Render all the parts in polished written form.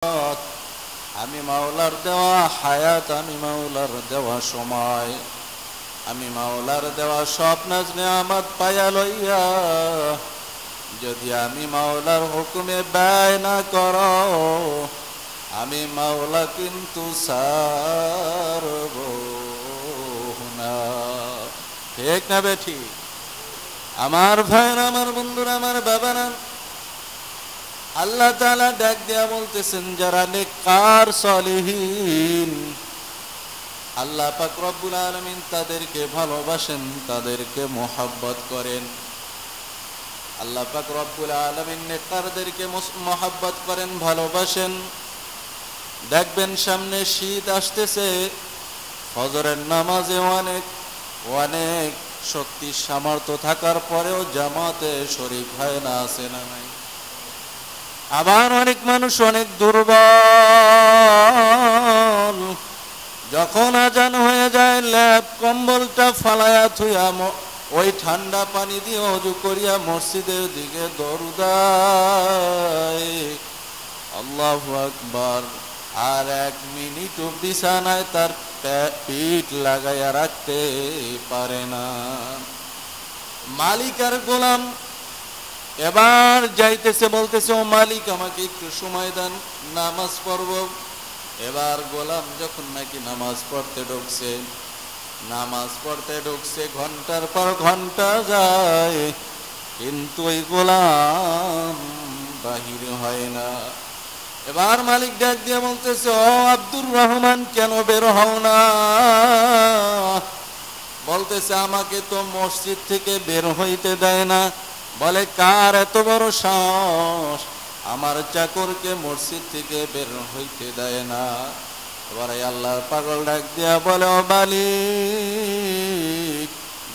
আমি মাওলার দেওয়া হায়াত, আমি মাওলার দেওয়া সময়, আমি মাওলার দেওয়া স্বপ্ন নিয়ামত পাইয়া লইয়া যদি আমি মাওলার হুকুমে ব্যয় না কর, আমি মাওলা কিন্তু ছাড়ব না। ঠিক না বেঠি? আমার ভাইরা, আমার বন্ধুরা, আমার বাবারা, আল্লাহ তাআলা ডাক দিয়া বলতেছেন, যারা নেককার সলিহিন, আল্লাহ পাক রব্বুল আলামিন তাদেরকে ভালোবাসেন, তাদেরকে মোহাব্বত করেন। আল্লাহ পাক রব্বুল আলামিন নেককারদেরকে মোহাব্বত করেন, ভালোবাসেন। দেখবেন সামনে শীত আসতেছে, ফজরের নামাজে অনেক অনেক শক্তি সামর্থ্য থাকার পরেও জামাতে শরীক হয় না, আছে না নাই? আবার অনেক মানুষ অনেক দুর্বল, যখন আজান হয়ে যায় ল্যাপ কম্বলটা ফালায়া থুয়া ওই ঠান্ডা পানি দিয়ে ওযু করিয়া মসজিদের দিকে দৌড় দেয়। আল্লাহু আকবার। আর এক মিনিটও বিছানায় তার পিঠ লাগাইয়া রাখতে পারে না। মালিক আর গোলাম এবার যাইতেছে, বলতেছে, ও মালিক আমাকে একটু সময় দেন, নামাজ পড়ব। এবার গোলাম যখন নাকি নামাজ পড়তে ঢুকছে, ঘন্টার পর ঘন্টা যায়, কিন্তু ওই গোলাম বাহির হয় না। এবার মালিক ডাক দিয়ে বলতেছে, ও আব্দুর রহমান, কেন বের হও না? বলতেছে, আমাকে তো মসজিদ থেকে বের হইতে দেয় না। বলে, কার এত বড় সাহস আমার চাকরকে মসজিদ থেকে বের হইতে দেয় না? এবারে আল্লাহর পাগল ডাক দিয়া বলে, ও মালিক,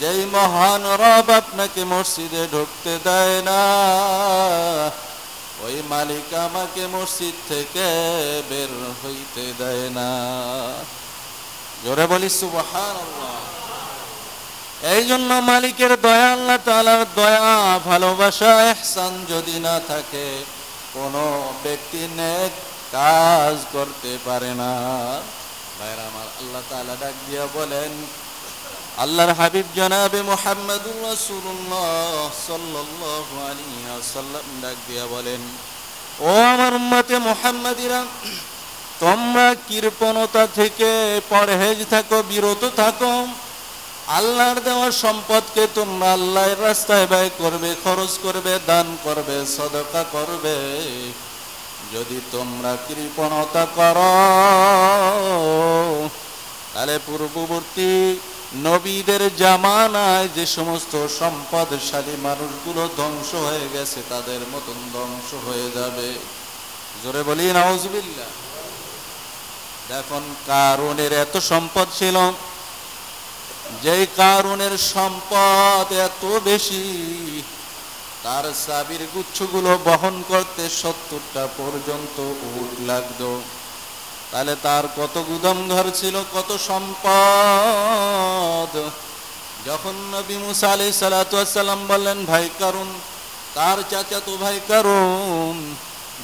যেই মহান রব আপনাকে মসজিদে ঢুকতে দেয় না, ওই মালিক আমাকে মসজিদ থেকে বের হইতে দেয় না। জোরে বলি সুবহানাল্লাহ। এই জন্য মালিকের দয়া, আল্লাহ তাআলার দয়া, ভালোবাসা, ইহসান যদি না থাকে, কোনো ব্যক্তি নেক কাজ করতে পারে না। ভাইরা আমার, আল্লাহ তাআলা ডাক দিয়া বলেন, আল্লাহর হাবিব জনাবে মুহাম্মদুর রাসূলুল্লাহ সাল্লাল্লাহু আলাইহি ওয়াসাল্লাম ডাক দিয়া বলেন, ও আমার উম্মতে মুহাম্মাদিরা, তোমরা কৃপণতা থেকে পরহেজ থাকো, বিরত থাকো। আল্লাহর দেওয়া সম্পদকে তোমরা আল্লাহর রাস্তায় ব্যয় করবে, খরচ করবে, দান করবে, সদকা করবে। যদি তোমরা কৃপণতা করো, তাহলে পূর্ববর্তী নবীদের জামানায় যে সমস্ত সম্পদশালী মানুষগুলো ধ্বংস হয়ে গেছে, তাদের মতন ধ্বংস হয়ে যাবে। জোরে বলি নাউজুবিল্লাহ। দেখুন, কারুনের এত সম্পদ ছিল, যেই কারুনের সম্পদ এত বেশি, তার চাবির গুচ্ছগুলো বহন করতে 70টা পর্যন্ত উট লাগতো। তাহলে তার কত গুদাম ঘর ছিল, কত সম্পদ। যখন নবী মুসা আলাইহিস সালাতু ওয়াস সালাম বললেন, ভাই কারুন, তার চাচাতো ভাই কারুন,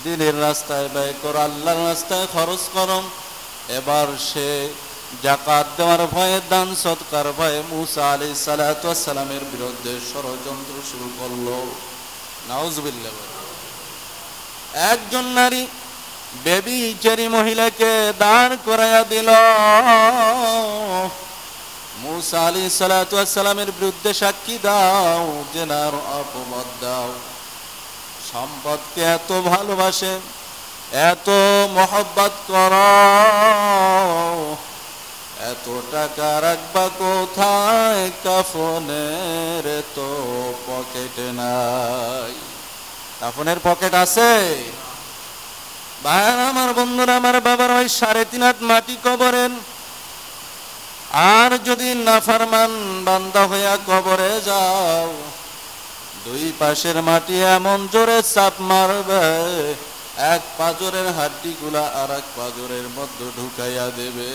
দিনের রাস্তায় ব্যয় করো, আল্লাহর রাস্তায় খরচ করো। এবার সে যাকাত দেওয়ার ভয়ে, দান সৎকার ভয়ে মুসা আলাইহিস সালাতু ওয়াস সালামের বিরুদ্ধে ষড়যন্ত্র শুরু করলো। নাউজুবিল্লাহ। একজন নারী বেবিচারী মহিলাকে দাঁড় করাইয়া দিল। মুসা আলাইহিস সালাতু ওয়াস সালামের বিরুদ্ধে সাক্ষী দাও, জেনার অপবাদ দাও। সম্পদকে এত ভালোবাসে, এত মহব্বত করো, এত টাকা রাখবা কোথায়? কাফনের তো পকেট নাই। কাফনের পকেট আছে? ভাই আমার, বন্ধুরা আমার, বাবার ওই 3.5 হাত মাটি কবরেন। আর যদি নাফরমান বান্দা হইয়া কবরে যাও, 2 পাশের মাটি এমন জোরে চাপ মারবে, এক পাঁজরের হাড্ডিগুলা আর এক পাঁজরের মধ্যে ঢুকাইয়া দেবে।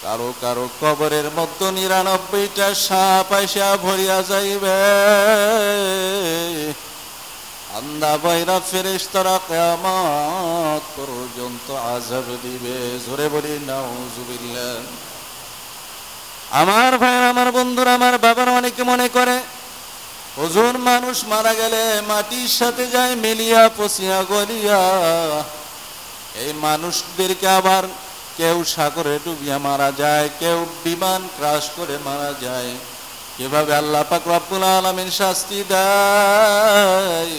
কারো কারো কবরের মধ্যে 99টা সাপ আইসা ভরিয়া যাইবে। আন্দা বাইরা ফেরেশতারা কিয়ামত পর্যন্ত আযাব দিবে। জোরে বলি নাউযুবিল্লাহ। আমার ভাই, আমার বন্ধুরা, আমার বাবার অনেকে মনে করে হুজুর মানুষ মারা গেলে মাটির সাথে যায় মিলিয়া পচিয়া গলিয়া। এই মানুষদেরকে আবার কেউ সাগরে ডুবিয়া মারা যায়, কেউ বিমান ক্রাশ করে মারা যায়। কিভাবে আল্লাহ পাক রব্বুল আলামিন শাস্তি দেয়?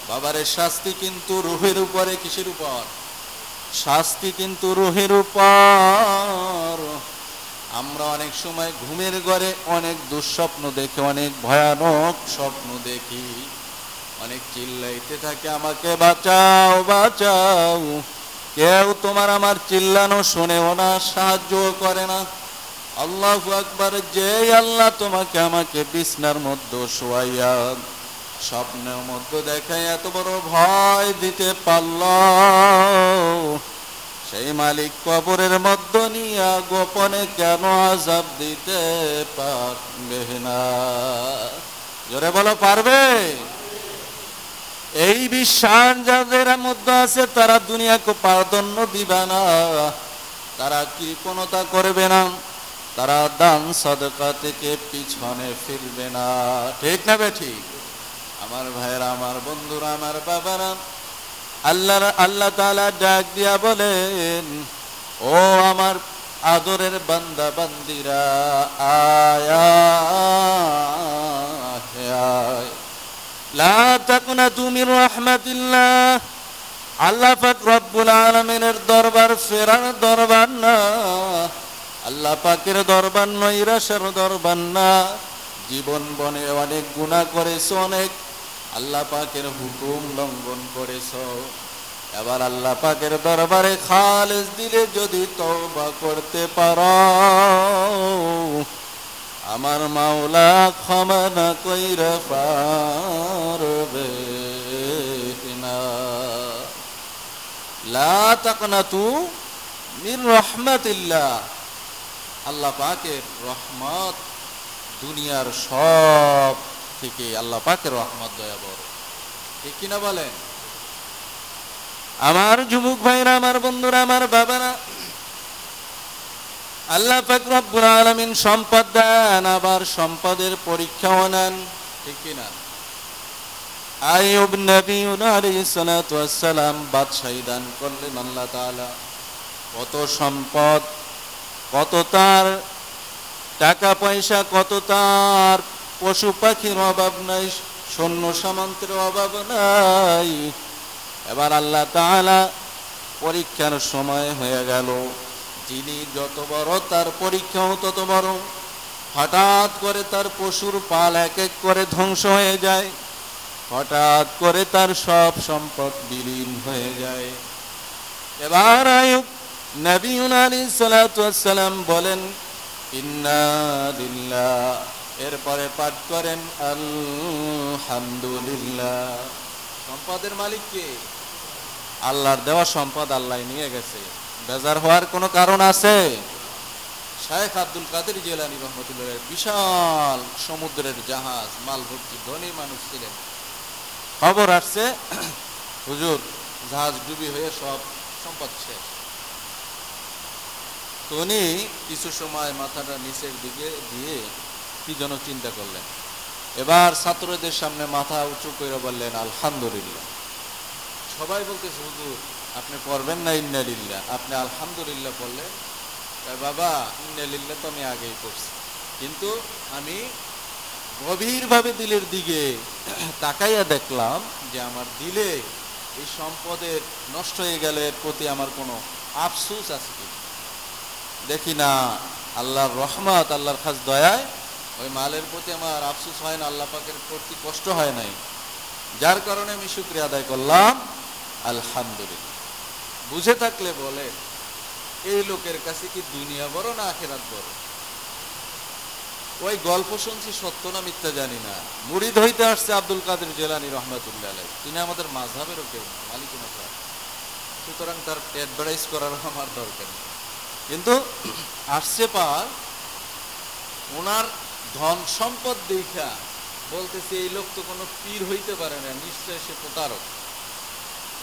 বাবারে শাস্তি কিন্তু রূহের উপরে। কিসের উপর? শাস্তি কিন্তু রূহের উপর। আমরা অনেক সময় ঘুমের ঘরে অনেক দুঃস্বপ্ন দেখি, অনেক ভয়ানক স্বপ্ন দেখি, অনেক চিল্লাইতে থাকে আমাকে বাঁচাও বাঁচাও। কেউ তোমার আমার চিল্লানো শোনেও না, সাহায্য করে না। আল্লাহু আকবার। যে আল্লাহ তোমাকে আমাকে বিছনার মধ্যে শোয়াইয়া স্বপ্নের মধ্যে দেখায় এত বড় ভয় দিতে পারল, সেই মালিক কবরের মধ্যে নিয়ে গোপনে কেন আযাব দিতে পারবে না? জোরে বলো, পারবে? এই বিশ্বাস যাদের মধ্যে আছে তারা দুনিয়াকে প্রাধান্য দিবে না, তারা কৃপণতা করবে না, তারা দান সাদকা থেকে পিছনে ফিরবে না। ঠিক না বেঠিক? আমার ভাইরা, আমার বন্ধুরা, আমার বাবারা, আল্লাহ তাআলা ডাক দিয়া বলেন, ও আমার আদরের বান্দা বান্দিরা, আয়া লা তাকনাতু মির রাহমাতিল্লাহ। আল্লাহ পাক রব্বুল আলামিনের দরবার ফেরার দরবার না, আল্লাহ পাকের দরবার নৈরাশের দরবার না। জীবন বনে অনেক গুনাহ করেছো, অনেক আল্লাহ পাকের হুকুম লঙ্ঘন করেছো। এবার আল্লাহ পাকের দরবারে খালেস দিলে যদি তওবা করতে পারো, আমার মাওলা ক্ষমা না কইরা পারবে না। লা তাকনাতু মির রাহমাতিল্লাহ। আল্লাহ পাকের রহমত দুনিয়ার সব থেকে আল্লাহ পাকের রহমত দয়া বড়। ঠিক কিনা বলেন? আমার যুবক ভাইরা, আমার বন্ধুরা, আমার বাবারা, আল্লাহ পাক রব্বুল আলামিন সম্পদ দেন, আবার সম্পদের পরীক্ষাও নেন। ঠিক কিনা? আইয়ুব নবী আলাইহিস সালাতু ওয়াস সালাম বাদশাহী দান করলেন আল্লাহ তাআলা। কত সম্পদ, কত তার টাকা পয়সা, কত তার পশু পাখির অভাব নাই, সৈন্য সামন্তের অভাব নাই। এবার আল্লাহ তাআলা পরীক্ষার সময় হয়ে গেল। যিনি যত বড় তার পরীক্ষাও তত বড়। হঠাৎ করে তার পশুর পাল এক এক করে ধ্বংস হয়ে যায়, হঠাৎ করে তার সব সম্পদ বিলীন হয়ে যায়। এবার আইয়ুব নবী আলাইহিস সালাতু ওয়াস সালাম বলেন, ইন্না লিল্লাহ। এরপরে পাঠ করেন আলহামদুলিল্লাহ। সম্পদের মালিক কে? আল্লাহর দেওয়া সম্পদ আল্লাহ নিয়ে গেছে। বেজার হওয়ার কোনো কারণ আছে? শায়েখ আব্দুল কাদের জিলানী রহমতুল্লাহ বিশাল সমুদ্রের জাহাজ, মাল ভর্তি, ধনী মানুষ ছিলেন। খবর আসছে হুজুর জাহাজ ডুবি হয়ে সব সম্পদ শেষ। তো উনি কিছু সময় মাথাটা নিচের দিকে দিয়ে কি যেন চিন্তা করলেন। এবার ছাত্রদের সামনে মাথা উঁচু করে বললেন আলহামদুলিল্লাহ। সবাই বলতেছে হুজুর আপনি পড়বেন না ইন্না লিল্লাহ, আপনি আলহামদুলিল্লাহ পড়লেন। বাবা ইন্না লিল্লাহ তো আমি আগেই পড়ছি, কিন্তু আমি গভীরভাবে দিলের দিকে তাকাইয়া দেখলাম যে আমার দিলে এই সম্পদের নষ্ট হয়ে গেল, এর প্রতি আমার কোনো আফসোস আছে কি দেখি না। আল্লাহর রহমত, আল্লাহর খাস দয়ায় ওই মালের প্রতি আমার আফসোস হয় না, আল্লাহ পাকের প্রতি কষ্ট হয় নাই, যার কারণে আমি শুকরিয়া আদায় করলাম আলহামদুলিল্লাহ। বুঝে থাকলে বলে এই লোকের কাছে কি দুনিয়া বড় না আখিরাত বড়? ওই গল্প শুনছি, সত্য না মিথ্যা জানি না। মুরিদ হইতে আসছে আব্দুল কাদের জিলানী রহমাতুল্লাহ আলাইহি। তিনি আমাদের মাযহাবেরও কেউ না, মালিক মাযহাব, সুতরাং তার অ্যাডভাইস করার আমার দরকার নেই। কিন্তু আসছে পার ওনার ধন সম্পদ দেখা বলতেছে এই লোক তো কোনো পীর হইতে পারে না, নিশ্চয় সে প্রতারক।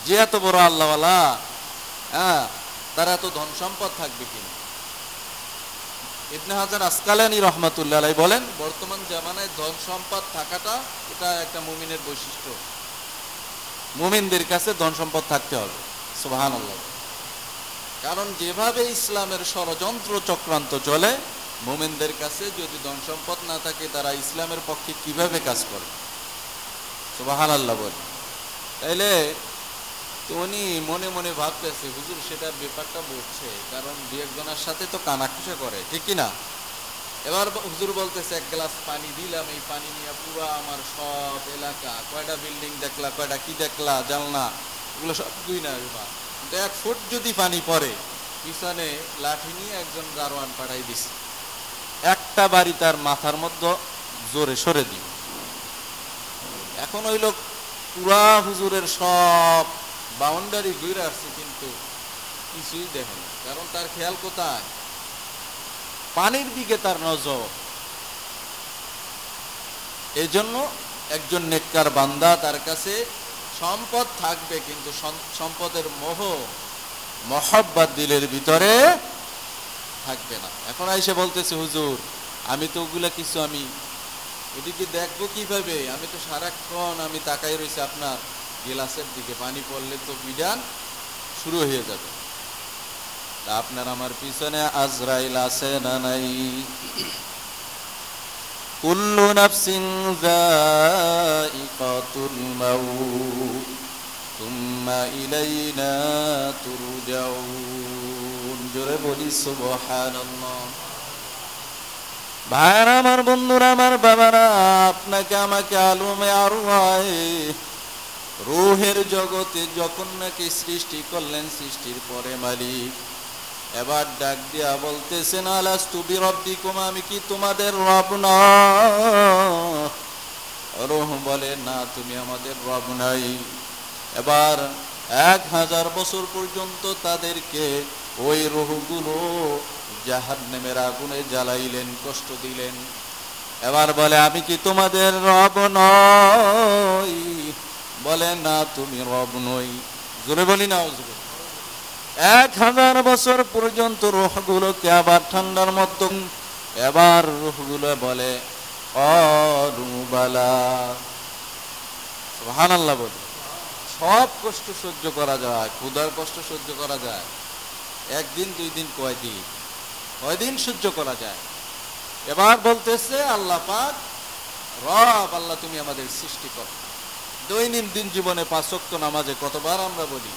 যে এত বড় আল্লাহওয়ালা, হ্যাঁ, তারা এত ধন সম্পদ থাকবে কিনা? ইবনে হাজার আসকালানী রহমাতুল্লাহ আলাইহি বলেন, বর্তমান জামানায় ধন সম্পদ থাকাটা এটা একটা মুমিনের বৈশিষ্ট্য। মুমিনদের কাছে ধন সম্পদ থাকতে হবে, সুবহানাল্লাহ। কারণ যেভাবে ইসলামের ষড়যন্ত্র চক্রান্ত চলে, মুমিনদের কাছে যদি ধন সম্পদ না থাকে, তারা ইসলামের পক্ষে কিভাবে কাজ করে? সুবহানাল্লাহ বলে। তাইলে তো উনি মনে মনে ভাবতেছে, হুজুর সেটার ব্যাপারটা বলছে, কারণ দু একজনের সাথে তো কানাঘুষা করে, ঠিক কিনা? এবার হুজুর বলতেছে, এক গ্লাস পানি দিলাম, এই পানি নিয়ে পুরো আমার সব এলাকা, কয়টা বিল্ডিং দেখলা, কয়টা কি দেখলা, জানলা, এগুলো সব দুই না। কিন্তু 1 ফুট যদি পানি পড়ে, পিছনে লাঠি নিয়ে একজন দারোয়ান পাঠাই দিছে, একটা বাড়ি তার মাথার মধ্যে জোরে সরে দিল। এখন ওই লোক পুরা হুজুরের সব বাউন্ডারি ঘুরে আসছে, কিন্তু কিছুই দেখে না, কারণ তার খেয়াল কোথায়? পানির দিকে তার নজর। এই জন্য একজন নেককার বান্দা, তার কাছে সম্পদ থাকবে, কিন্তু সম্পদের মোহ মহব্বত দিলের ভিতরে থাকবে না। এখন আইসে বলতেছে, হুজুর আমি তো ওগুলা কিছু, আমি এদিকে দেখবো কিভাবে? আমি তো সারাক্ষণ আমি তাকাই রয়েছি আপনার গিলাসের দিকে, পানি পড়লে তো বিধান শুরু হয়ে যাবে। তা আপনার আমার পিছনে আজরাইল আছে না নাই? কুল্লু নাফসিন যায়িকাতুল মাউত সুম্মা ইলাইনা তুরজাউন। জোরে বলি সুবহানাল্লাহ। ভাইরা আমার, বন্ধুরা আমার, বাবারা, আপনাকে আমাকে আলমে আরওয়াহে রূহের জগতে যখন নাকি সৃষ্টি করলেন, সৃষ্টির পরে মালিক এবার ডাক দিয়া বলতেছেন, আলাস্তু বিরব্বিকুম, আমি কি তোমাদের রব না? রূহ বলে, না, তুমি আমাদের রব নাই। এবার 1000 বছর পর্যন্ত তাদেরকে ওই রূহগুলো জাহান্নামের আগুনে জ্বালাইলেন, কষ্ট দিলেন। এবার বলে, আমি কি তোমাদের রব নই? বলে, না, তুমি রব নই। জোরে বলি না হুজুর। 1000 বছর পর্যন্ত রূহগুলোকে আবার ঠান্ডার মতো, এবার রূহগুলো বলে, অরুবালা। সুবহানাল্লাহ বলে। সব কষ্ট সহ্য করা যায়, ক্ষুধার কষ্ট সহ্য করা যায়, একদিন 2 দিন, কয়দিন সহ্য করা যায়। এবার বলতেছে, আল্লাহ পাক রব, আল্লাহ তুমি আমাদের সৃষ্টি করো। দৈনন্দিন জীবনে 5 ওয়াক্ত নামাজে কতবার আমরা বলি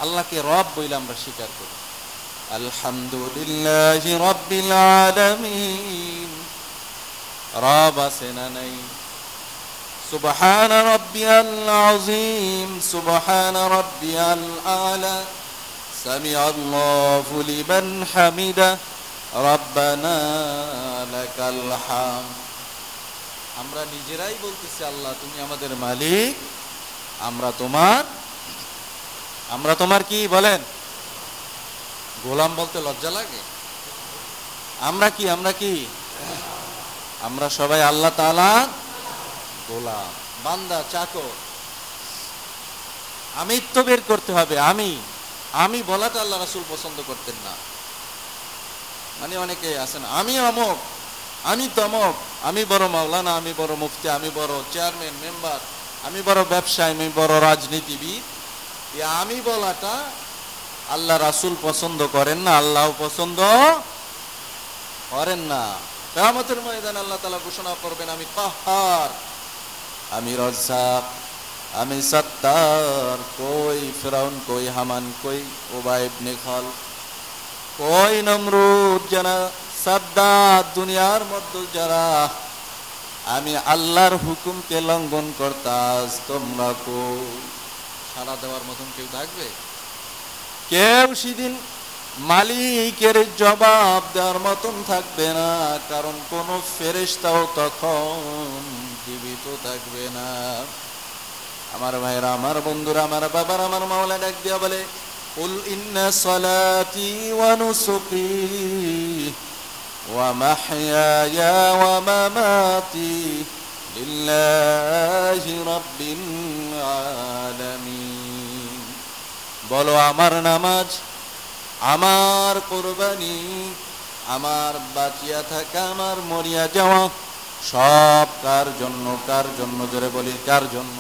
আল্লাহকে রব বইলে আমরা স্বীকার করি, আলহামদুলিল্লাহি রাব্বিল আলামিন। রব আছে না নাই? সুবহানা রাব্বিয়াল আযীম, সুবহানা রাব্বিয়াল আলা, সামিআল্লাহু লিমান হামিদা, রাব্বানা লাকাল হামদ। আমরা নিজেরাই বলতেছি, আল্লাহ তুমি আমাদের মালিক, আমরা তোমার কি বলেন? গোলাম বলতে লজ্জা লাগে? আমরা কি আমরা সবাই আল্লাহ তাআলা গোলাম, বান্দা, চাকর। আমিত্ব বের করতে হবে। আমি বলাটা আল্লাহ রাসূল পছন্দ করতেন না। মানে অনেকে আছেন, আমি অমুক, আমি তমক, আমি বড় মাওলানা, আমি বড় মুফতি, আমি বড় চেয়ারম্যান, মেম্বার, আমি বড় ব্যবসায়ী, আমি বড় রাজনীতিবিদ। এই আমি বলাটা আল্লাহ রাসূল পছন্দ করেন না, আল্লাহ পছন্দ করেন না। কিয়ামতের ময়দানে আল্লাহ তাআলা ঘোষণা করবেন, আমি কাহ্হার, আমি রাজ্জাক, আমি সত্তার। কই ফিরাউন, কই হামান, কই উবাই ইবনে খাল, কই নমরুদ, যারা সাদ্দাত, দুনিয়ার মধ্যে যারা আমি আল্লাহর হুকুমকে লঙ্ঘন করতাস, তোমরা কই? সারা দেওয়ার মতন কেউ থাকবে? কেউ সেদিন মালিকের জবাব দেওয়ার মতন থাকবে না, কারণ কোন ফেরেশতাও তখন জীবিত থাকবে না। আমার ভাইরা, আমার বন্ধুরা, আমার বাবার, আমার মাওলা ডাক দিয়া বলে, কুল ইন্না সালাতি ওয়া নুসুকি ওয়া মাহইয়ায়া ওয়া মামাতি লিল্লাহি রাব্বিল আলামিন। বলো আমার নামাজ, আমার কুরবানি, আমার বাঁচিয়া থাকা, আমার মরিয়া যাওয়া সব কার জন্য? কার জন্য? জোরে বলি কার জন্য?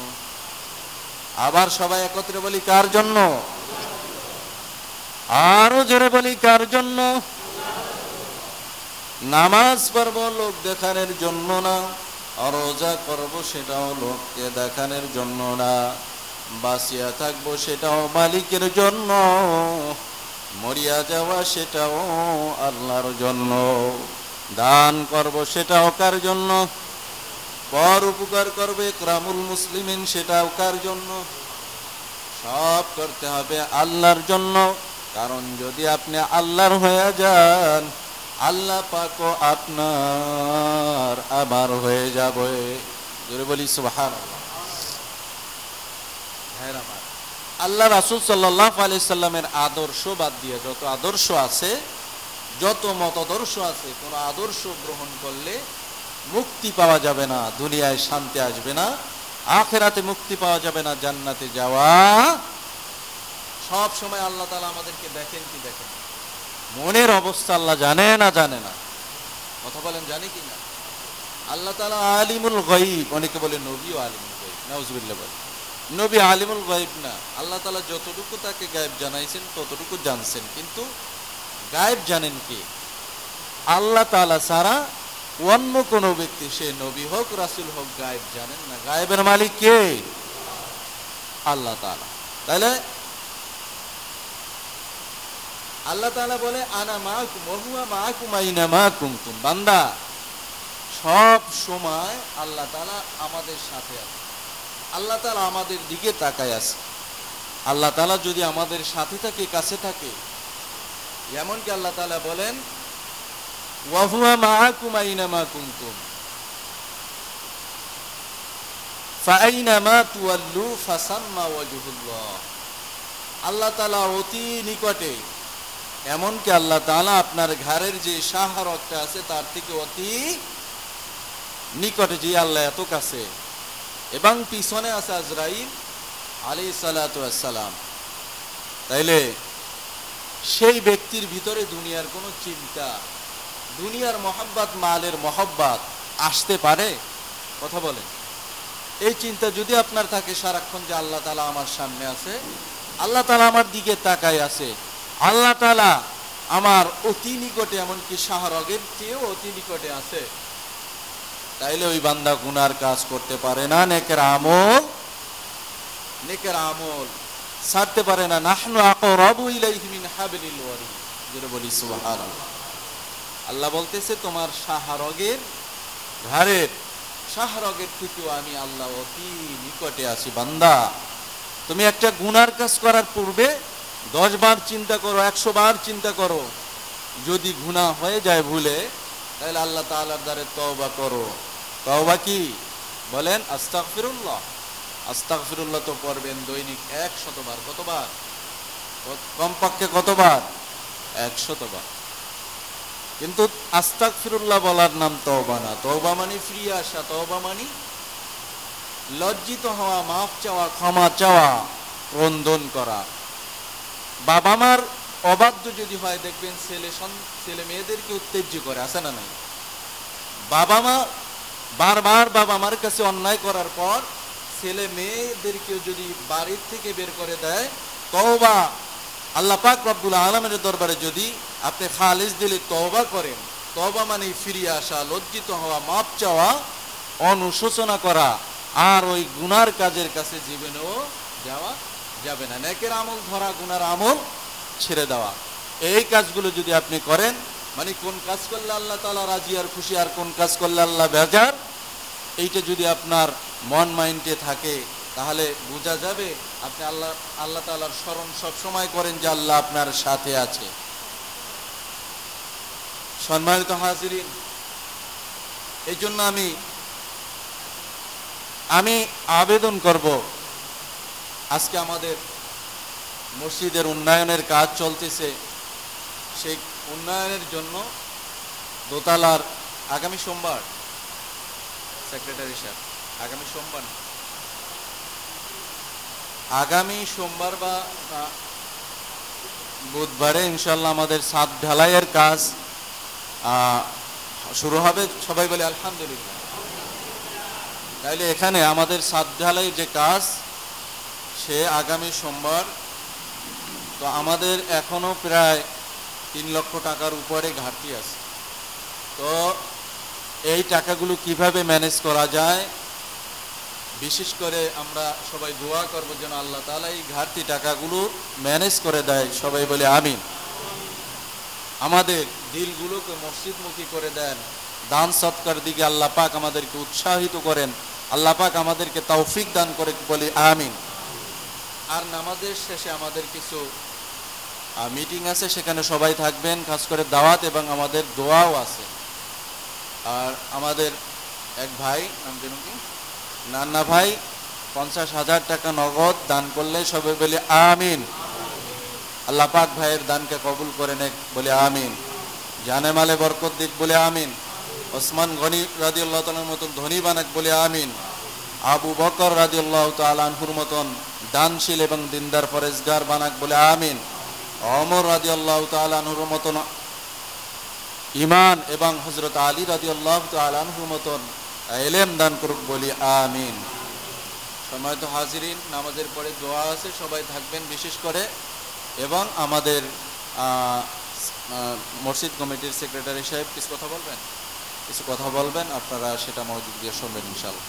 আবার সবাই একত্রে বলি কার জন্য? আরো জোরে বলি কার জন্য? নামাজ পড়ব লোক দেখানোর জন্য না, রোজা করব সেটাও লোককে দেখানোর জন্য না, বাঁচিয়া থাকবো সেটাও মালিকের জন্য, মরিয়া যাওয়া সেটাও আল্লাহর জন্য, দান করব সেটাও কার জন্য? পর উপকার করবে ইকরামুল মুসলিমিন সেটাও কার জন্য? সব করতে হবে আল্লাহর জন্য। কারণ যদি আপনি আল্লাহর হয়ে যান, আল্লাহ পাকও আপনার আমার হয়ে যাবে। জোরে বলি সুবহানাল্লাহ। আল্লাহ রাসূল সাল্লাল্লাহু আলাইহি সাল্লামের আদর্শ বাদ দিয়ে যত আদর্শ আছে, যত মতাদর্শ আছে, কোন আদর্শ গ্রহণ করলে মুক্তি পাওয়া যাবে না, দুনিয়ায় শান্তি আসবে না, আখিরাতে মুক্তি পাওয়া যাবে না, জান্নাতে যাওয়া। সব সময় আল্লাহ তাআলা আমাদেরকে দেখেন কি দেখেন? মনের অবস্থা আল্লাহ জানে না? জানে না? কথা বলেন, জানি কি না? আল্লাহ তাআলা আলিমুল গায়ব। অনেকে বলে নবীও আলিমুল গায়ব, নাউজুবিল্লাহ। বলে নবী আলিমুল গায়ব না, আল্লাহ তাআলা যতটুকু তাকে গায়ব জানাইছেন ততটুকু জানছেন, কিন্তু গায়ব জানেন কে? আল্লাহ তাআলা ছাড়া অন্য কোনো ব্যক্তি, সে নবী হোক রাসূল হোক, গায়ব জানেন না। গায়বের মালিক কে? আল্লাহ তাআলা। তাহলে আল্লাহ তাআলা বলে আনা মাআকুম ওয়া হুয়া মাআকুম আইনামা কুনতুম। বান্দা, সব সময় আল্লাহ তাআলা আমাদের সাথে আছে, আল্লাহ তাআলা আমাদের দিকে তাকায় আছে। আল্লাহ তাআলা যদি আমাদের সাথে থাকে, কাছে থাকে, এমনকি আল্লাহ তাআলা বলেন ওয়া হুয়া মাআকুম আইনামা কুনতুম ফাআইনামা তুওয়াল্লু ফাসাম্মা ওয়াজহুল্লাহ। আল্লাহ তাআলা অতি নিকটে, এমনকি আল্লাহ তাআলা আপনার ঘরের যে শাহরগটা আছে তার থেকে অতি নিকটে, যে আল্লাহ এত কাছে, এবং পিছনে আছে আজরাইল আলাইহিস সালাতু ওয়াস সালাম। তাইলে সেই ব্যক্তির ভিতরে দুনিয়ার কোনো চিন্তা, দুনিয়ার মহব্বত, মালের মহব্বত আসতে পারে? কথা বলেন। এই চিন্তা যদি আপনার থাকে সারাক্ষণ যে আল্লাহ তাআলা আমার সামনে আছে, আল্লাহ তাআলা আমার দিকে তাকায় আছে, আল্লাহ তাআলা আমার অতি নিকটে, এমনকি শাহরগের চেয়েও অতি নিকটে আছে, তাইলে ওই বান্দা গুনার কাজ করতে পারে না, নেকের আমল ছাড়তে পারে না। নাহনু আকরাবু ইলাইহি মিন হাবলিল ওয়ারিদ। যেটা বলি সুবহানাল্লাহ। আল্লাহ বলতেছে তোমার শাহরগের ঘরের শাহরগের থেকেও আমি আল্লাহ অতি নিকটে আছি। বান্দা, তুমি একটা গুনার কাজ করার পূর্বে 10 বার চিন্তা করো, 100 বার চিন্তা করো। যদি গুনাহ হয়ে যায় ভুলে, তাহলে আল্লাহ তাআলার দ্বারে তওবা করো। তওবা কি বলেন? আস্তাগফিরুল্লাহ। আস্তাগফিরুল্লাহ তো পড়বেন দৈনিক 100 বার। কতবার? কমপক্ষে কতবার? 100 বার। কিন্তু আস্তাগফিরুল্লাহ বলার নাম তওবা না। তওবা মানে ফিরে আসা, তওবা মানে লজ্জিত হওয়া, মাফ চাওয়া, ক্ষমা চাওয়া, ক্রন্দন করা। বাবা মার অবাধ্য যদি হয়, দেখবেন ছেলে মেয়েদেরকে উত্তেজ্য করে, আছে না নাই? বাবা মা বারবার বাবা মার কাছে অন্যায় করার পর ছেলে মেয়েদেরকেও যদি বাড়ির থেকে বের করে দেয়, তওবা আল্লাহ পাক রব্বুল আলামিনের দরবারে যদি আপনি খালিস দিলে তওবা করেন, তওবা মানে ফিরে আসা, লজ্জিত হওয়া, মাপ চাওয়া, অনুশোচনা করা, আর ওই গুনার কাজের কাছে জীবনেও যাওয়া যাবে না। নেকের আমল ধরা, গুনার আমল ছেড়ে দেওয়া। এই কাজগুলো যদি আপনি করেন, মানে কোন কাজ করলে আল্লাহ তাআলা রাজি আর খুশি, আর কোন কাজ করলে আল্লাহ বেজার, এইটা যদি আপনার মন মাইন্ডে থাকে, তাহলে বোঝা যাবে আপনি আল্লাহ তাআলার স্মরণ সব সময় করেন, যে আল্লাহ আপনার সাথে আছে। সম্মানিত হাজিরিন, এই জন্য আমি আবেদন করব, আজকে আমাদের মসজিদের উন্নয়নের কাজ চলতেছে, সেই উন্নয়নের জন্য দোতলার আগামী সোমবার সেক্রেটারি সাহেব আগামী সোমবার বা বুধবারে ইনশাল্লাহ আমাদের ছাদ ঢালাইয়ের কাজ শুরু হবে। সবাই বলে আলহামদুলিল্লাহ। তাইলে এখানে আমাদের ছাদ ঢালাই যে কাজ সে আগামী সোমবার। তো আমাদের এখনো প্রায় 3 লক্ষ টাকার উপরে ঘাটতি আছে। তো এই টাকাগুলো কিভাবে ম্যানেজ করা যায়, বিশেষ করে আমরা সবাই দোয়া করব যেন আল্লাহ তাআলা এই ঘাটতি টাকাগুলো ম্যানেজ করে দেয়। সবাই বলে আমিন। আমাদের দিলগুলোকে মসজিদমুখী করে দেন, দান সৎকার দিকে আল্লাহ পাক আমাদেরকে উৎসাহিত করেন, আল্লাহ পাক আমাদেরকে তৌফিক দান করে বলি আমিন। আর নামাজের শেষে আমাদের কিছু মিটিং আছে, সেখানে সবাই থাকবেন, খাস করে দাওয়াত এবং আমাদের দোয়াও আছে। আর আমাদের এক ভাই, নাম যেন কি, নান্না ভাই 50,000 টাকা নগদ দান করলে সবাই বলি আমিন। আল্লাহ পাক ভাইয়ের দানকে কবুল করে নেক বলে আমিন। জানে মালে বরকত দিক বলে আমিন। ওসমান গনি রাদিয়াল্লাহু তাআলার মতন ধনী বানাক বলে আমিন। আবু বকর রাদিয়াল্লাহু তাআলা আনহুর মতন দানশীল এবং দিনদার পরেজগার বানাক বলে আমিন। ওমর রাদিয়াল্লাহু তাআলা আনহুর মতন ঈমান এবং হযরত আলী রাদিয়াল্লাহু তাআলা আনহুর মতন ইলম দান করুক বলি আমিন। সম্মানিত হাজিরিন, নামাজের পরে দোয়া আছে, সবাই থাকবেন বিশেষ করে। এবং আমাদের মসজিদ কমিটির সেক্রেটারি সাহেব কিছু কথা বলবেন, আপনারা সেটা মনোযোগ দিয়ে শুনবেন ইনশাআল্লাহ।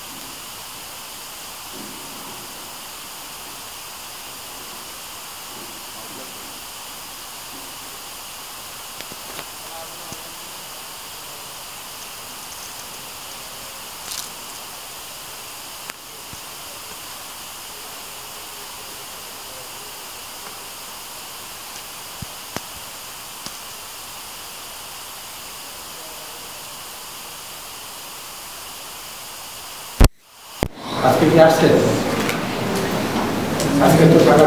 আজকে কি আসছে? আজকে তো টাকা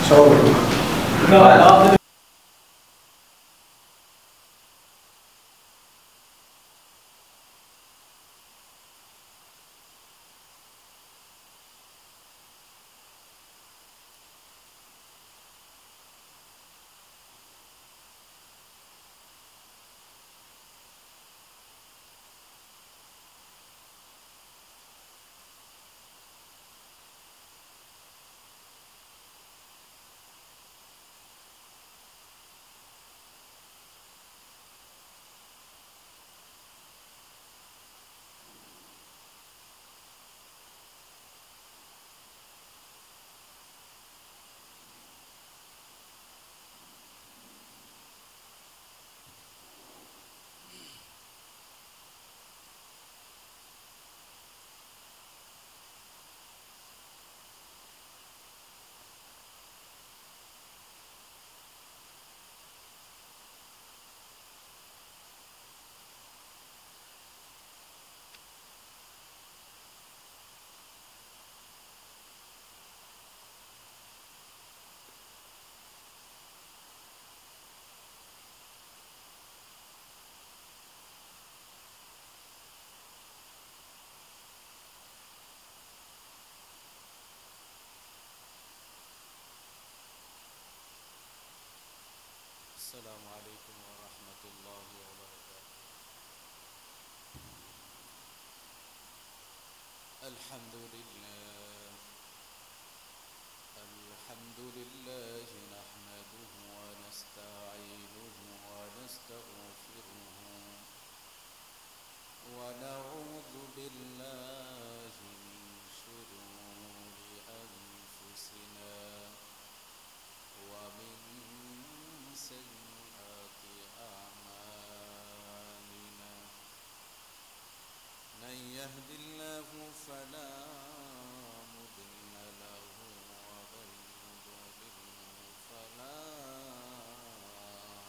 সভাপতি السلام عليكم ورحمة الله وبركاته. الحمد لله نحمده ونستعينه ونستغفره ونعوذ بالله من شرور أنفسنا ومن سيئات أعمالنا. من يهد الله فلا مضل له ومن يضلل فلا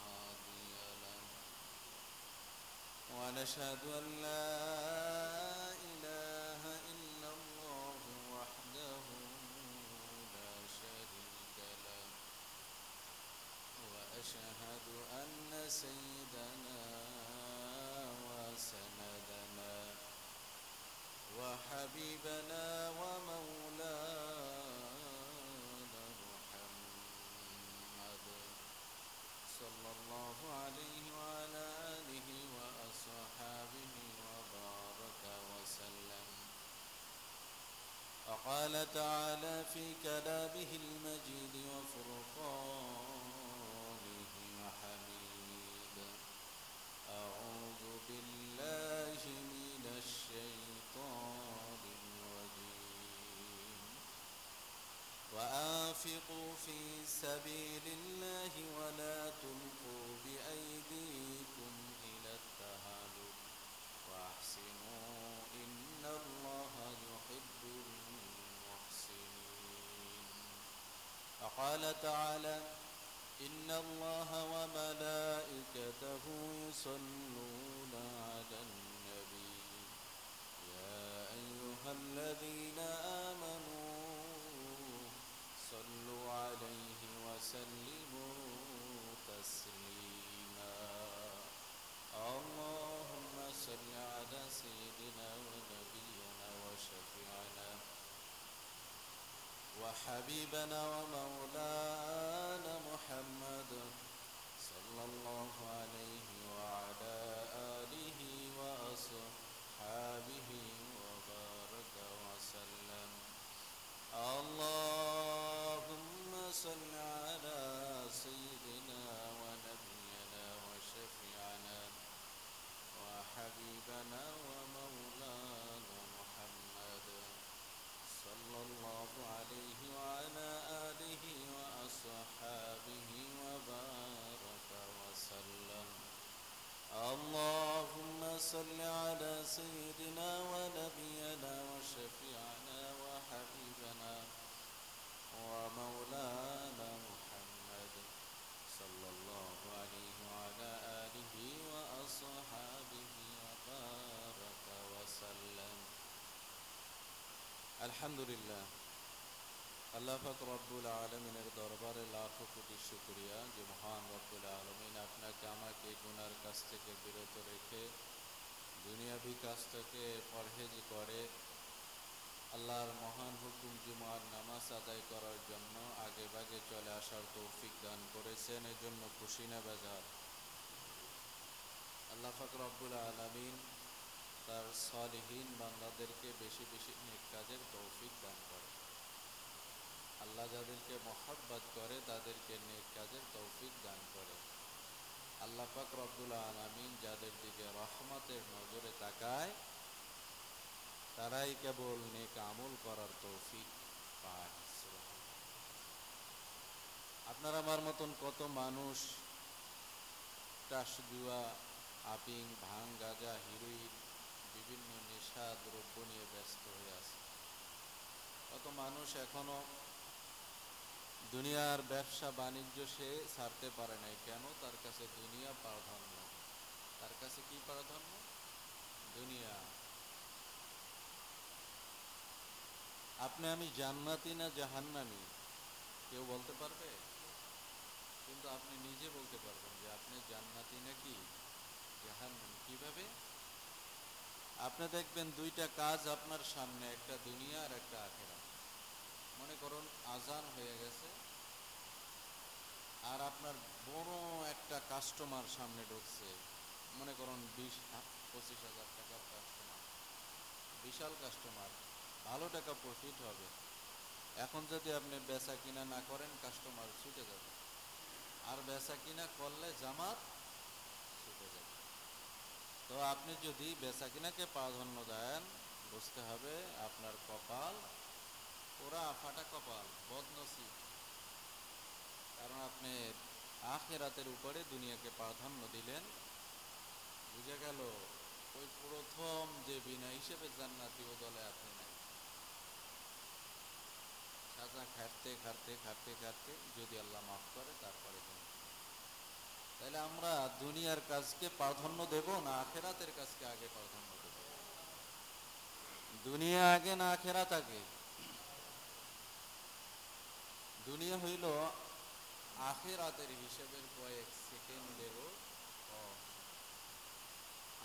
هادي له. ونشهد أن لا إله إلا الله وحده لا شريك له. وأشهد أن سيدنا سندنا وحبيبنا ومولانا محمد صلى الله عليه وعلى آله وأصحابه وبارك وسلم. وقال تعالى في كلامه المجيد وفرقانه الحميد: أعوذ بالله من الشيطان الرجيم وأنفقوا في سبيل الله ولا تلقوا بأيديكم إلى التهلك وأحسنوا إن الله يحب المحسنين. وقال تعالى: إن الله وملائكته يصلون على النبي يا أيها الذين آمنوا صلوا عليه وسلموا تسليما. اللهم صل على سيدنا ونبينا وشفيعنا وحبيبنا ومولانا محمد صلى الله عليه وعلى آله وأصحابه وبارك وسلم. اللهم صل على سيدنا ونبينا وشفيعنا وحبيبنا ومولانا محمد صلى الله عليه وعلى آله وأصحابه وبارك وسلم. اللهم صل على سيدنا ونبينا وشفيعنا وحبيبنا ومولانا محمد صلى الله عليه وعلى آله وأصحابه وبارك وسلم. আলহামদুলিল্লাহ, আল্লাহ পাক রব্বুল আলামিনের দরবারে লাখো কোটি শুকরিয়া যে মহান রব্বুল আলামিন আপনাকে আমাকে গুনার কাছ থেকে বিরত রেখে দুনিয়াবি কাজ থেকে পরহেজ করে আল্লাহর মহান হুকুম জুমার নামাজ আদায় করার জন্য আগে ভাগে চলে আসার তৌফিক দান করেছেন। এর জন্য খুশি না বেজার? আল্লাহ পাক রব্বুল আলামিন তার সালিহীন বান্দাদেরকে বেশি বেশি নেক কাজের তৌফিক দান করে। আল্লাহ যাদেরকে মহব্বত করে তাদেরকে নেক কাজের তৌফিক দান করে। আল্লাহ পাক রব্বুল আলামিন যাদের দিকে রহমতের নজরে তাকায় তারাই কেবল নেক আমল করার তৌফিক পায়। আপনার আমার মতন কত মানুষ টাস, জুয়া, আপিং, ভাং, গাঁজা, হিরোইন, বিভিন্ন নেশা দ্রব্য নিয়ে ব্যস্ত হয়ে আছে। কত মানুষ এখনো দুনিয়ার ব্যবসা বাণিজ্য সে ছাড়তে পারে নাই। কেন? তার কাছে দুনিয়া প্রাধান্য। তার কাছে কি প্রাধান্য? দুনিয়া। আপনি আমি জান্নাতি না জাহান্নামী কেউ বলতে পারবে? কিন্তু আপনি নিজে বলতে পারবেন যে আপনি জান্নাতি নাকি জাহান্নামী। কিভাবে? আপনি দেখবেন দুইটা কাজ আপনার সামনে, একটা দুনিয়া আর একটা আখিরাত। মনে করুন আজান হয়ে গেছে আর আপনার বড় একটা কাস্টমার সামনে ঢুকছে, মনে করুন 20-25 হাজার টাকার কাস্টমার, বিশাল কাস্টমার, ভালো টাকা প্রফিট হবে। এখন যদি আপনি বেচা কিনা না করেন কাস্টমার ছুটে যাবে, আর বেচা কিনা করলে জামাত ছুটে যাবে। তো আপনি যদি বেচা কিনাকে প্রাধান্য দেন, বুঝতে হবে আপনার কপাল ওরা ফাটা কপাল, বদনসিব। কারণ আপনি আখিরাতের উপরে দুনিয়াকে প্রাধান্য দিলেন। বুঝে গেল ওই প্রথম যে বিনা হিসেবে জান্নাতি ও দলে আপনি নাই। সাজা খাটতে খাটতে খাটতে খাটতে যদি আল্লাহ মাফ করে তারপরে তাহলে আমরা দুনিয়ার কাজকে প্রাধান্য দেব না আখিরাতের কাজকে আগে প্রাধান্য দেব? দুনিয়া আগে না আখিরাত আগে? দুনিয়া হইল আখিরাতের হিসেবের কয়েক সেকেন্ডেরও কম।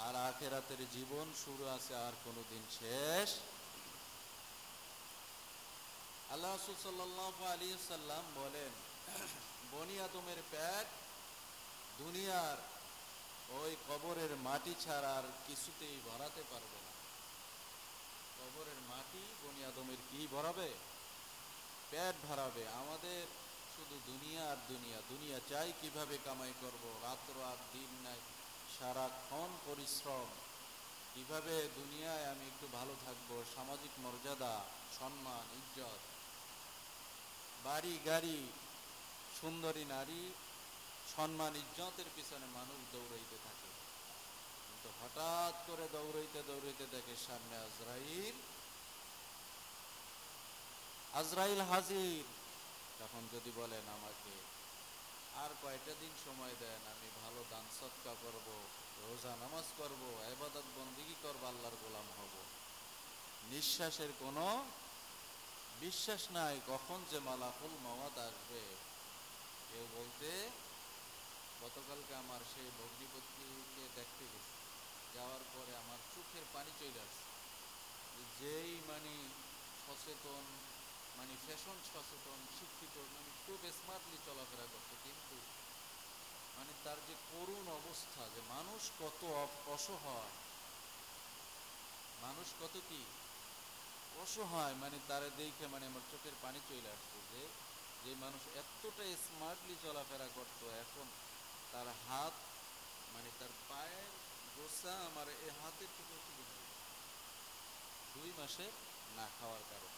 আর আখিরাতের জীবন শুরু আছে, আর কোনোদিন শেষ। আল্লাহ রাসূল সাল্লাল্লাহু আলাইহি ওয়াসাল্লাম বলেন, বনি আদমের পেট দুনিয়ার ওই কবরের মাটি ছাড়া আর কিছুতেই ভরাতে পারবে না। কবরের মাটি বনি আদমের কি ভরাবে? পেট ভরাবে। আমাদের শুধু দুনিয়া আর দুনিয়া, দুনিয়া চাই কিভাবে কামাই করব, রাত্র আর দিন নাই, সারাক্ষণ পরিশ্রম, কিভাবে দুনিয়ায় আমি একটু ভালো থাকব, সামাজিক মর্যাদা, সম্মান, ইজ্জত, বাড়ি গাড়ি, সুন্দরী নারী, সম্মান ইজ্জতের পিছনে মানুষ দৌড়াইতে থাকে। কিন্তু হঠাৎ করে দৌড়াইতে দৌড়াইতে দেখে সামনে আজরাইল। আজরাইল হাজির। তখন যদি বলেন আমাকে আর কয়টা দিন সময় দেন, আমি ভালো দান সদকা করব, রোজা নামাজ করব, ইবাদত বন্দেগী করব, আল্লাহর গোলাম হব, নিঃশ্বাসের কোনো বিশ্বাস নাই কখন যে মালাকুল মওত আসবে। কেউ বলতে, গতকালকে আমার সেই ভগ্নিপতিকে দেখতে গেছি, যাওয়ার পরে আমার চোখের পানি চলে আসছে। যেই সচেতন, ফ্যাশন সচেতন, শিক্ষিত, খুব স্মার্টলি চলাফেরা করতো, কিন্তু তার যে করুণ অবস্থা, যে মানুষ কত অসহায়, মানুষ কত কি অসহায়, তারে দেখে আমার চোখের পানি চলে আসছে। যে মানুষ এতটা স্মার্টলি চলাফেরা করতো, এখন তার হাত, তার পায়ের গোসা আমার এই হাতের থেকে তুলে নিয়ে 2 মাসে না খাওয়ার কারণে।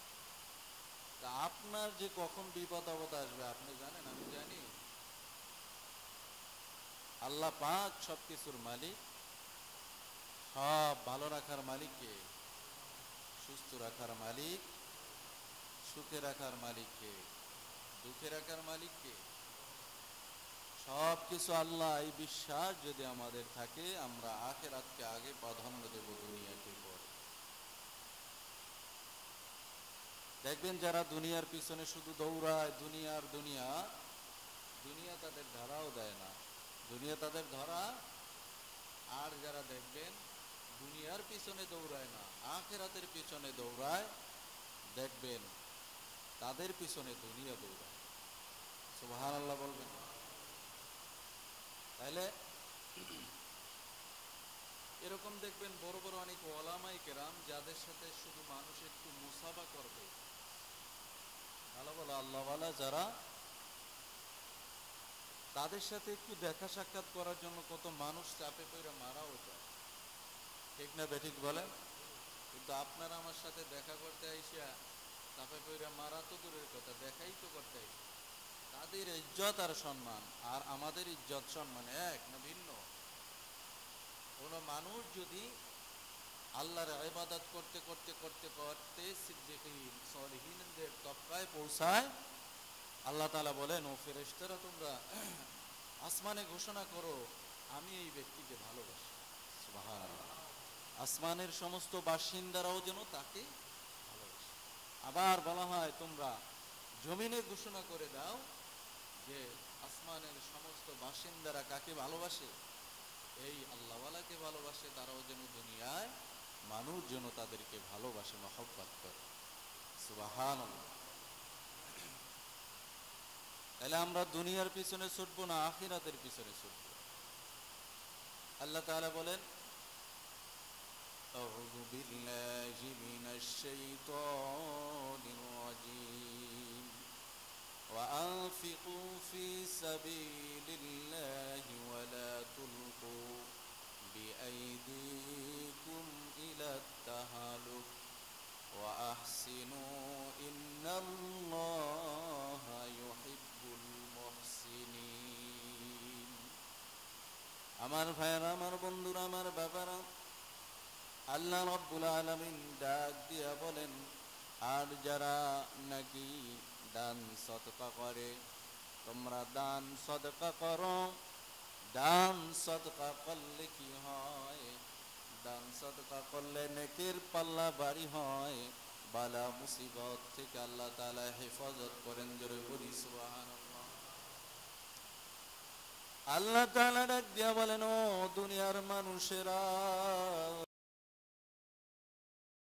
তা আপনার যে কখন বিপদ আপদ আসবে আপনি জানেন? আমি জানি। আল্লাহ পাক সব কিছুর মালিক, সব ভালো রাখার মালিক কে? সুস্থ রাখার মালিক, সুখে রাখার মালিক কে? দুঃখে রাখার মালিক কে? সব কিছু আল্লাহ। এই বিশ্বাস যদি আমাদের থাকে, আমরা আখিরাতকে আগে প্রাধান্য দেব দুনিয়াকে পরে। দেখবেন যারা দুনিয়ার পিছনে শুধু দৌড়ায়, দুনিয়ার দুনিয়া, দুনিয়া তাদের ধরাও দেয় না, দুনিয়া তাদের ধরা। আর যারা দেখবেন দুনিয়ার পিছনে দৌড়ায় না, আখিরাতের পিছনে দৌড়ায়, দেখবেন তাদের পিছনে দুনিয়া দৌড়ায়। সুবহানাল্লাহ বলবেন। তাইলে এরকম দেখবেন বড় বড় অনেক ওলামায়ে কেরাম, যাদের সাথে শুধু মানুষ একটু মুসাফা করবে, ভালো ভালো আল্লাহওয়ালা যারা, তাদের সাথে একটু দেখা সাক্ষাৎ করার জন্য কত মানুষ চাপে পড়ে মারাও যায়, ঠিক না বেঠিক বলেন? কিন্তু আপনারা আমার সাথে দেখা করতে আইসা চাপে পড়ে মারা তো দূরের কথা, দেখাই তো করতে আইসা। তাদের ইজ্জত আর সম্মান আর আমাদের ইজ্জত সম্মান এক না ভিন্ন? কোন মানুষ যদি আল্লাহর ইবাদত করতে করতে করতে করতে সিদ্দিকীন সালিহিনদের তবকায় পৌঁছায়, আল্লাহ তাআলা বলেন, ও ফেরেশতারা তোমরা আসমানে ঘোষণা করো আমি এই ব্যক্তিকে ভালোবাসি। সুবহানাল্লাহ। আসমানের সমস্ত বাসিন্দারাও যেন তাকে ভালোবাসে। আবার বলা হয় তোমরা জমিনে ঘোষণা করে দাও যে আসমানের সমস্ত বাসিন্দারা কাকে ভালোবাসে? এই আল্লাহওয়ালাকে ভালোবাসে। তারাও যেন দুনিয়ায় মানুষ যেন তাদেরকে ভালোবাসে, মহব্বত করে। সুবহানাল্লাহ। তাহলে আমরা দুনিয়ার পিছনে ছুটবো না আখিরাতের পিছনে ছুটবো? আল্লাহ তাআলা বলেন, আউযু বিল্লাহি মিনাশ শাইতানির রাজীম ওয়া আনফিকু ফি সাবিলিল্লাহি ওয়া লা তুলকু বিআইদিকুম ইলাত তাহালুক ওয়া আহসিনু ইন্নাল্লাহা ইউহিব্বুল মুহসিনিন। আমার ভাইয়েরা, আমার বন্ধুরা, আমার বাবারা, আল্লাহ রাব্বুল আলামিন ডাক দিয়া বলেন, আর যারা নাকি দান সদকা করে, তোমরা দান সদকা করো। দান সদকা করলে কি হয়? দান সদকা করলে নেকির পাল্লা ভারী হয়, বালা মুসিবত থেকে আল্লাহ তাআলা হেফাজত করেন। জোরে বলি সুবহানাল্লাহ। আল্লাহ তাআলা ডাক দিয়া বলেন, ও দুনিয়ার মানুষেরা,